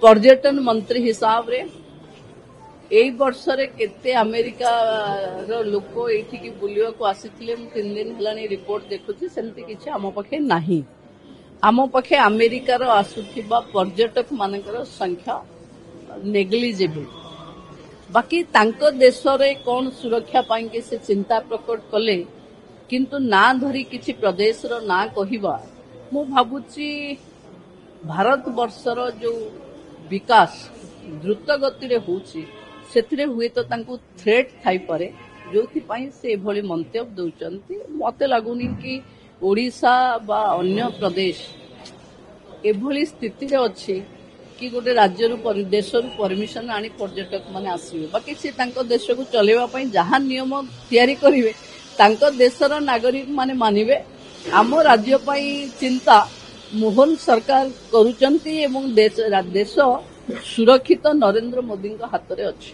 पर्यटन मंत्री हिसाब रे एई वर्षरे केते अमेरिका रो लोक एठी बुलिया को आसीथिले 3 दिन हलानी रिपोर्ट देखुची सेमती किछि आम पखे नाही आम पखे अमेरिका रो आसुथिबा पर्यटक मानकर संख्या नेग्लिजिबल बाकी तांको देश रे कोन सुरक्षा पाई के से चिंता प्रकट कले किंतु ना धरी किछि प्रदेश रो ना कहिबा मु भाबुची भारत वर्षर जो विकास द्रुत गति रे होउची सेथिरे हुए तो तांको थ्रेट थाई पारे जोथि पई से एभली मंतव्य दउचंती मते लागुनी कि ओडिशा बा अन्य प्रदेश एभली स्थिति रे अछि कि गोटे राज्य रु देश रु परमिशन आनी पर्यटक माने आसीबे बाकी से तांको देश को चलेवा पई जहां नियम तयारी करिवे तांको देशर नागरिक माने मानिबे आम राज्य पई चिंता मोहन सरकार करूचंती एवं देश सुरक्षित नरेंद्र मोदी हाथ में अच्छी।